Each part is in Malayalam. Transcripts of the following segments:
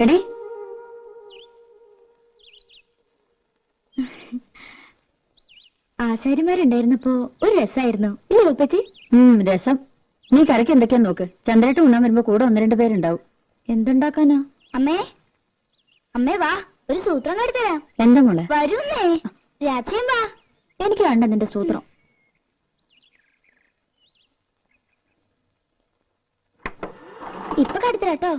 എടേ, ആശാരിമാരുണ്ടായിരുന്നപ്പോ ഒരു രസായിരുന്നു ഇല്ലേ ഉപ്പച്ചി? രസം. നീ കറിക്ക് എന്തൊക്കെയാ നോക്ക്. ചന്ദ്രേട്ട് ഉണ്ണാൻ വരുമ്പോ കൂടെ 1-2 പേരുണ്ടാവും. എന്തുണ്ടാക്കാനാ? അമ്മേ, അമ്മേ വാ, ഒരു സൂത്രം കാട്ടിത്തരാം. എന്താ മോളെ? വരുന്നേ, രാത്രിയും വാ. എനിക്ക് വേണ്ട നിന്റെ സൂത്രം. ഇപ്പൊ കാട്ടിത്തരാട്ടോ.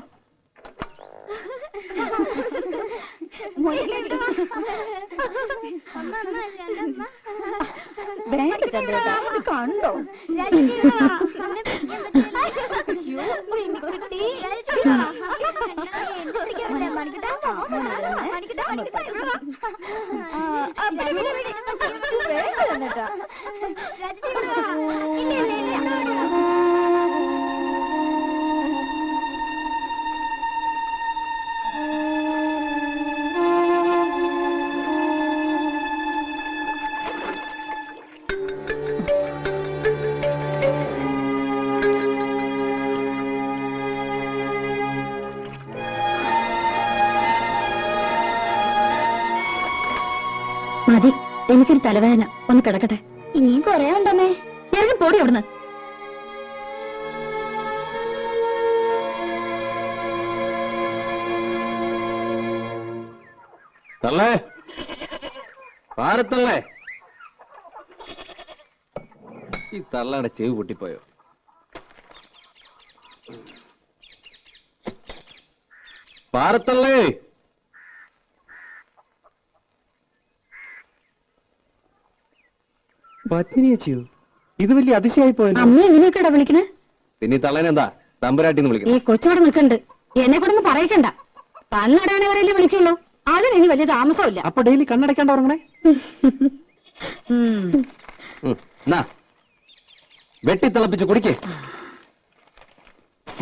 കണ്ടോ മതി, എനിക്കൊരു തലവേദന. ഒന്ന് കിടക്കട്ടെ. ഇനിയും കൊറേ ഉണ്ടമ്മേ. ഇറങ്ങി പോടി അവിടുന്ന്. തള്ളേ, പാരത്തള്ളേ. ഈ തള്ളയുടെ ചെവി പൊട്ടിപ്പോയോ? പാരത്തള്ളേ. പത്മിനിയോ? ഇത് വലിയ അതിശയായി പോയല്ലോ. അമ്മ എങ്ങനെയൊക്കെയാ വിളിക്കണേ? പിന്നെ തള്ളേനെന്താ തമ്പുരാട്ടിന്ന് വിളിക്കണം? ഈ കൊച്ചോടെ നിൽക്കണ്ട്. എന്നെ കൂടെ ഒന്ന് പറയിക്കണ്ട. കണ്ണടയാണവരല്ലേ വിളിക്കുള്ളൂ. അതിനി വലിയ താമസമില്ല. അപ്പൊ ഡെയിലി കണ്ണടയ്ക്കാണ്ട് ഉറങ്ങണേ. വെട്ടിത്തിളപ്പിച്ച് കുടിക്കേ.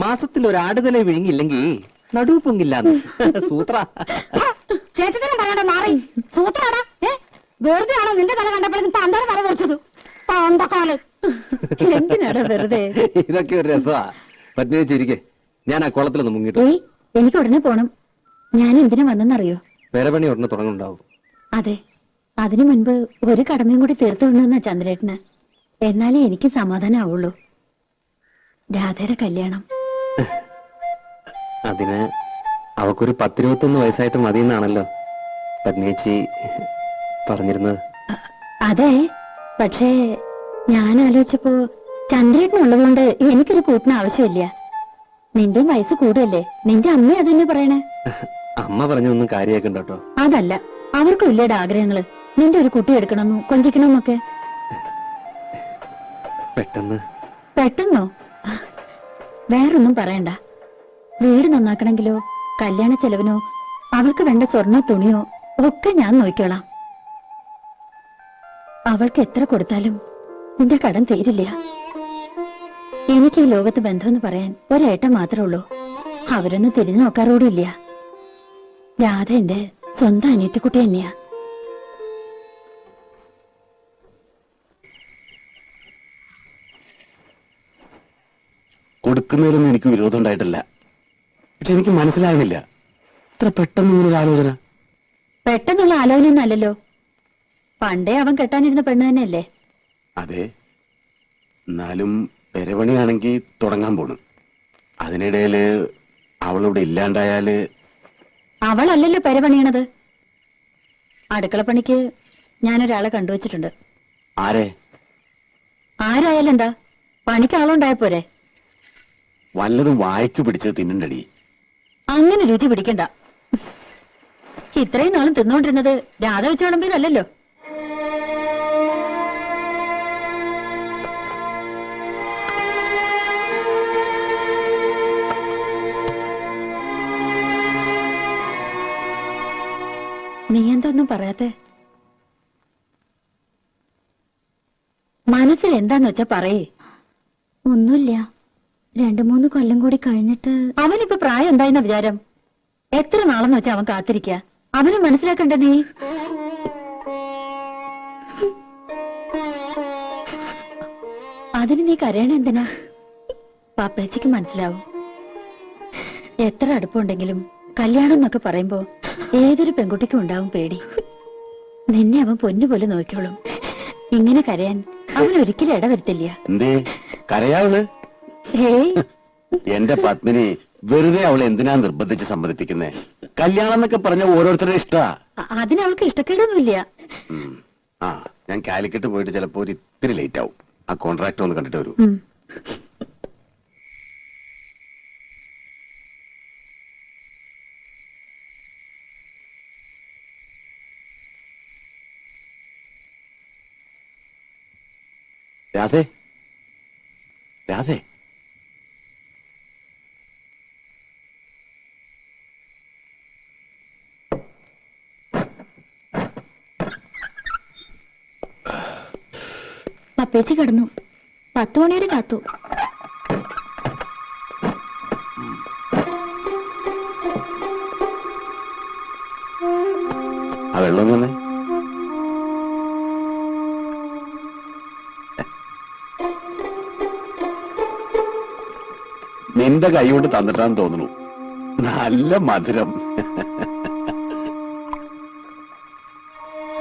മാസത്തിൽ ഒരു ആടുതല വിഴുങ്ങില്ലെങ്കിൽ നടുവ് പൊങ്ങില്ലാന്ന് സൂത്ര. ചേച്ചത്തിനും പറയണ്ട, മാറി. സൂത്രാടാ. വെറുതെ ആണോ നിന്റെ തല കണ്ടപ്പോഴും തന്തയുടെ തല കുറച്ചത്? പണ്ടക്കാലം എന്തിനാടാ വെറുതെ? ഇതൊക്കെ ഒരു രസമാ. പത്നി വെച്ചിരിക്കെ, ഞാൻ ആ കുളത്തിലൊന്ന് മുങ്ങിട്ടു. എനിക്ക് ഉടനെ പോണം. ഞാൻ എന്തിനു വന്നെന്നറിയോ? പേരപണി ഉടനെ തുടങ്ങുന്നുണ്ടാവും. അതെ, അതിനു മുൻപ് ഒരു കടമയും കൂടി തീർത്തുകൊണ്ടെന്നാ ചന്ദ്രേട്ടന്. എന്നാലേ എനിക്ക് സമാധാനം ആവുള്ളൂ. രാധയുടെ കല്യാണം. അതിന് അവക്കൊരു 10-21 വയസ്സായിട്ട് മതിയെന്നാണല്ലോ പത്നിയേച്ചി പറഞ്ഞിരുന്നത്. അതെ, പക്ഷേ ഞാൻ ആലോചിച്ചപ്പോ ചന്ദ്രേട്ടനുള്ളതുകൊണ്ട് എനിക്കൊരു കൂട്ടിന് ആവശ്യമില്ല. നിന്റെ വയസ്സ് കൂടുതല്ലേ? നിന്റെ അമ്മ അതന്നെ പറയണേ. അമ്മ പറഞ്ഞൊന്നും കാര്യമാക്കണ്ട കേട്ടോ. അതല്ല, അവർക്കും ഇല്ലേടെ ആഗ്രഹങ്ങള്. നിന്റെ ഒരു കുട്ടി എടുക്കണമെന്നും കൊഞ്ചിക്കണമെന്നൊക്കെ. പെട്ടെന്നോ? വേറൊന്നും പറയണ്ട. വീട് നന്നാക്കണമെങ്കിലോ കല്യാണ ചെലവിനോ അവൾക്ക് വേണ്ട സ്വർണ്ണ തുണിയോ ഒക്കെ ഞാൻ നോക്കിക്കോളാം. അവൾക്ക് എത്ര കൊടുത്താലും നിന്റെ കടം തീരില്ല. എനിക്ക് ഈ ലോകത്ത് ബന്ധമെന്ന് പറയാൻ ഒരേട്ടൻ മാത്രമേ ഉള്ളൂ. അവരൊന്നും തിരിഞ്ഞു നോക്കാറോടില്ല. രാധ എന്റെ സ്വന്തം അനിയത്തിക്കുട്ടി തന്നെയാ. കൊടുക്കുന്നതിലൊന്നും എനിക്ക് വിരോധം ഉണ്ടായിട്ടില്ല. പക്ഷെ എനിക്ക് മനസ്സിലാകുന്നില്ല, ഇത്ര പെട്ടെന്ന് ആലോചന. പെട്ടെന്നുള്ള ആലോചനയൊന്നും അല്ലല്ലോ. പണ്ടേ അവൻ കെട്ടാനിരുന്ന പെണ്ണ് തന്നെയല്ലേ? അതെ, എന്നാലും പെരപണിയാണെങ്കിൽ തുടങ്ങാൻ പോണു. അതിനിടയില് അവളിവിടെ ഇല്ലാണ്ടായാല്. അവളല്ലല്ലോ പെരപണിയണത്. അടുക്കളപ്പണിക്ക് ഞാനൊരാളെ കണ്ടുവച്ചിട്ടുണ്ട്. ആരെ? ആരായാലും എന്താ, പണിക്ക് ആളുണ്ടായപ്പോരെ? വല്ലതും വായിച്ചു പിടിച്ചത് തിന്നണ്ടടി. അങ്ങനെ രുചി പിടിക്കണ്ട. ഇത്രയും നാളും തിന്നുകൊണ്ടിരുന്നത് രാധ വെച്ച് വിളമ്പിയതല്ലല്ലോ. നീ എന്തൊന്നും പറയാത്തെ? മനസ്സിൽ എന്താന്ന് വെച്ചാ പറയേ. ഒന്നുമില്ല, 2-3 കൊല്ലം കൂടി കഴിഞ്ഞിട്ട്. അവനിപ്പോ പ്രായം എന്തായെന്ന വിചാരം? എത്ര നാളെന്ന് വെച്ചാ അവൻ കാത്തിരിക്ക? അവന് മനസ്സിലാക്കണ്ട നീ? അതിന് നീ കരയണ എന്തിനാ? പാപ്പേച്ചിക്ക് മനസ്സിലാവും. എത്ര അടുപ്പുണ്ടെങ്കിലും കല്യാണം എന്നൊക്കെ പറയുമ്പോ ഏതൊരു പെൺകുട്ടിക്കും ഉണ്ടാവും പേടി. നിന്നെ അവൻ പൊന്നുപോലെ നോക്കിയോളും. ഇങ്ങനെ കരയാൻ അവൻ ഒരിക്കലും ഇടവരുത്തില്ല. എന്തേ കരയാവള്? ഏയ്, എന്റെ പത്മിനി വെറുതെ അവളെ എന്തിനാ നിർബന്ധിച്ച് സമ്മതിപ്പിക്കുന്നേ? കല്യാണം എന്നൊക്കെ പറഞ്ഞ ഓരോരുത്തരുടെ ഇഷ്ടാ. അതിനവൾക്ക് ഇഷ്ടക്കേടൊന്നുമില്ല. ആ, ഞാൻ കാലിക്കറ്റ് പോയിട്ട് ചിലപ്പോ ഒരു ഇത്തിരി ലേറ്റ് ആവും. ആ കോൺട്രാക്ട് ഒന്ന് കണ്ടിട്ട് വരൂ. രാധേ, രാധേ, പപ്പേച്ചി കിടന്നു. 10 മണി വരെ കാത്തു. ആ വെള്ളം തന്നെ. നിന്റെ കൈ കൊണ്ട് തന്നിട്ടാന്ന് തോന്നുന്നു. നല്ല മധുരം.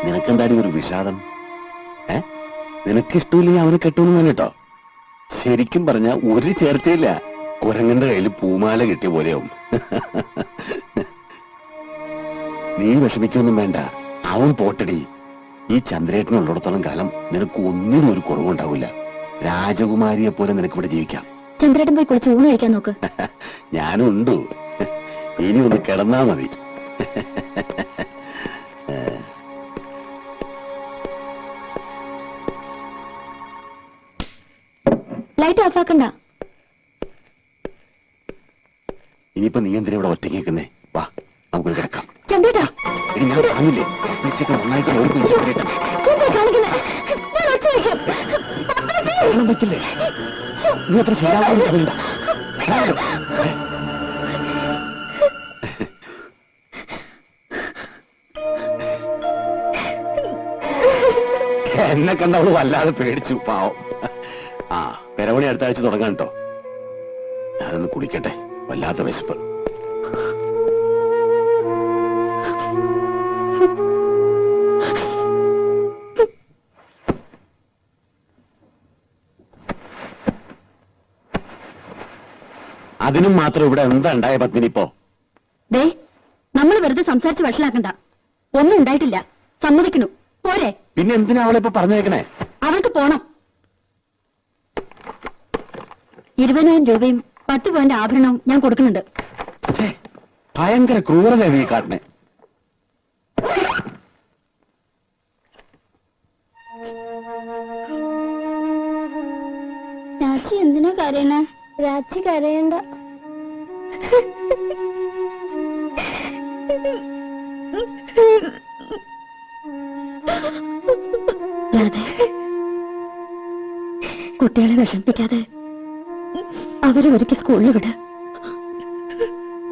നിനക്കെന്താടി ഒരു വിഷാദം? നിനക്കിഷ്ടമില്ലെങ്കിൽ അവനെ കെട്ടുമെന്ന് പറഞ്ഞിട്ടോ. ശരിക്കും പറഞ്ഞ ഒരു ചേർച്ചയില്ല. കുരങ്ങന്റെ കയ്യിൽ പൂമാല കിട്ടിയ പോലെയാവും. നീ വിഷമിക്കൊന്നും വേണ്ട. അവൻ പോട്ടടി. ഈ ചന്ദ്രേട്ടനുള്ളിടത്തോളം കാലം നിനക്ക് ഒന്നിനും ഒരു കുറവുണ്ടാവില്ല. രാജകുമാരിയെ പോലെ നിനക്ക് ഇവിടെ ജീവിക്കാം. ചന്ദ്രേട്ടൻ പോയി കുളിച്ച് ഊണ് കഴിക്കാൻ നോക്ക്. ഞാനുണ്ടു. ഇനി ഒന്ന് കിടന്നാ മതി. ലൈറ്റ് ഓഫ് ആക്കണ്ട. ഇനിയിപ്പോ നീ എന്തിനാ ഇവിടെ ഒറ്റയ്ക്ക് നിൽക്കുന്നേ? വാ, നമുക്കൊരു കിടക്കാം. ചന്ദ്രേട്ടാ, ഇനി ഞാൻ കാണില്ലേ ഉച്ചയ്ക്ക് നന്നായിട്ട് നോക്കി കേട്ടാ വെള്ളം വെക്കില്ലേ? നീ അത്ര ശരിയാവുന്നില്ല. എന്നെ കണ്ടവള് വല്ലാതെ പേടിച്ചു, പാവം. ആ, പെരവണി അടുത്ത ആഴ്ച തുടങ്ങാൻ കേട്ടോ. ഞാനൊന്ന് കുടിക്കട്ടെ, വല്ലാത്ത വിശപ്പ്. അതിനും മാത്രം ഇവിടെ എന്താ ഉണ്ടായ പത്മിനി ഇപ്പോ? ദേ, നമ്മൾ വെറുതെ സംസാരിച്ച് വഷളാക്കണ്ട. ഒന്നും ഉണ്ടായിട്ടില്ല. സമ്മതിക്കണു പോരെ? പിന്നെ എന്തിനാ അവളിപ്പോ പറഞ്ഞേക്കണേ? അവൾക്ക് പോണം. 20,000 രൂപയും 10 പവന്റെ ആഭരണവും ഞാൻ കൊടുക്കുന്നുണ്ട്. ഭയങ്കര ക്രൂരത നീ കാട്ടണേ. രാജി എന്തിനാ കരയണേ? രാജി കരയണ്ട. കുട്ടികളെ വിഷമിപ്പിക്കാതെ അവരെ ഒരുക്കി സ്കൂളിൽ വിട.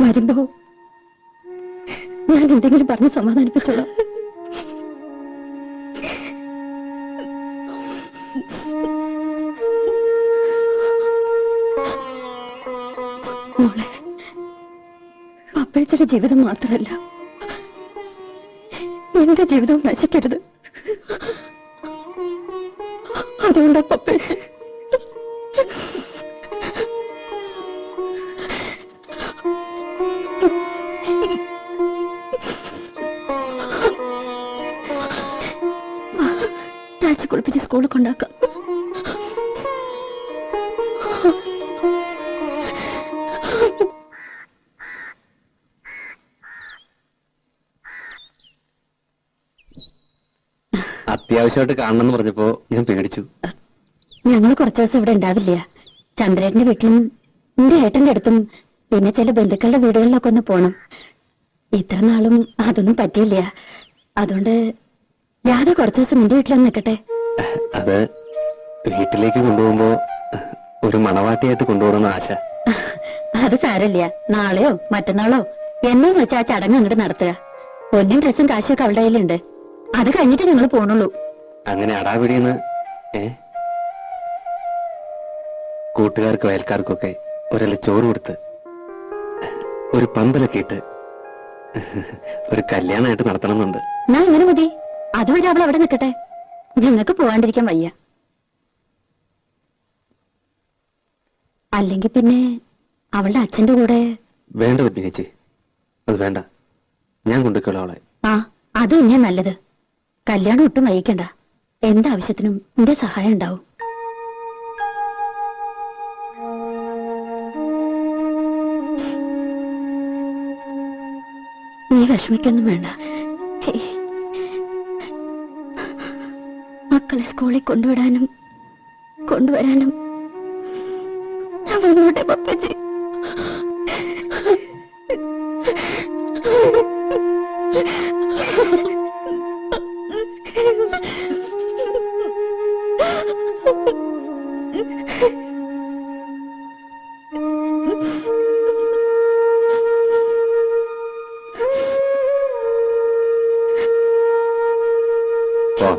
വരുമ്പോ ഞാൻ എന്തെങ്കിലും പറഞ്ഞ് സമാധാനിപ്പിച്ചോളാം. മോളെ, പപ്പേച്ചയുടെ ജീവിതം മാത്രമല്ല, എന്റെ ജീവിതവും നശിക്കരുത്. അതുകൊണ്ടാ പപ്പേച്ച രാജി കുളിപ്പിച്ച് സ്കൂളിൽ കൊണ്ടാക്കാം. അത്യാവശ്യമായിട്ട് കാണണമെന്ന് പറഞ്ഞപ്പോ ഞാൻ പേടിച്ചു. ഞങ്ങൾ കുറച്ചു ദിവസം ഇവിടെ ഉണ്ടാവില്ല. ചന്ദ്രേട്ടന്റെ വീട്ടിലും എന്റെ ഏട്ടന്റെ അടുത്തും പിന്നെ ചില ബന്ധുക്കളുടെ വീടുകളിലൊക്കെ ഒന്ന് പോണം. ഇത്ര നാളും അതൊന്നും പറ്റിയില്ല. അതുകൊണ്ട് രാധ കുറച്ചു ദിവസം എന്റെ വീട്ടിലൊന്ന് നിൽക്കട്ടെ. അത് വീട്ടിലേക്ക് കൊണ്ടുപോകുമ്പോ ഒരു മണവാട്ടിയായിട്ട് കൊണ്ടുപോകണമെന്ന് ആശ. അത് സാരല്ല. നാളെയോ മറ്റന്നാളോ എന്നു വെച്ചാൽ ആ ചടങ്ങ് അങ്ങോട്ട് നടത്തുക. പൊന്നും ഡ്രസ്സും കാശൊക്കെ അവളുടെ കയ്യിലുണ്ട്. അത് കഴിഞ്ഞിട്ട് ഞങ്ങൾ പോണുള്ളൂ. അങ്ങനെ അടാപിടിയെന്ന് കൂട്ടുകാർക്കും അയൽക്കാർക്കൊക്കെ ഒരല്ല ചോറ് കൊടുത്ത് ഒരു പന്തലൊക്കെ ഇട്ട് ഒരു കല്യാണമായിട്ട് നടത്തണമെന്നുണ്ട്. ഞാൻ അങ്ങനെ മതി. അതുവരെ അവൾ അവിടെ നിൽക്കട്ടെ. ഞങ്ങൾക്ക് പോവാണ്ടിരിക്കാൻ വയ്യ. അല്ലെങ്കിൽ പിന്നെ അവളുടെ അച്ഛന്റെ കൂടെ. വേണ്ട പത്നി ചേച്ചി, അത് വേണ്ട. ഞാൻ കൊണ്ടുവയ്ക്കോളാം അവളെ. ആ, അത് തന്നെയാ നല്ലത്. കല്യാണം ഒട്ടും വൈകിക്കണ്ട. എന്താവശ്യത്തിനും എന്റെ സഹായം ഉണ്ടാവും. നീ വിഷമിക്കൊന്നും വേണ്ട. മക്കളെ സ്കൂളിൽ കൊണ്ടുവിടാനും കൊണ്ടുവരാനും ഞാൻ വന്നോട്ടെ പപ്പച്ചി. ഓ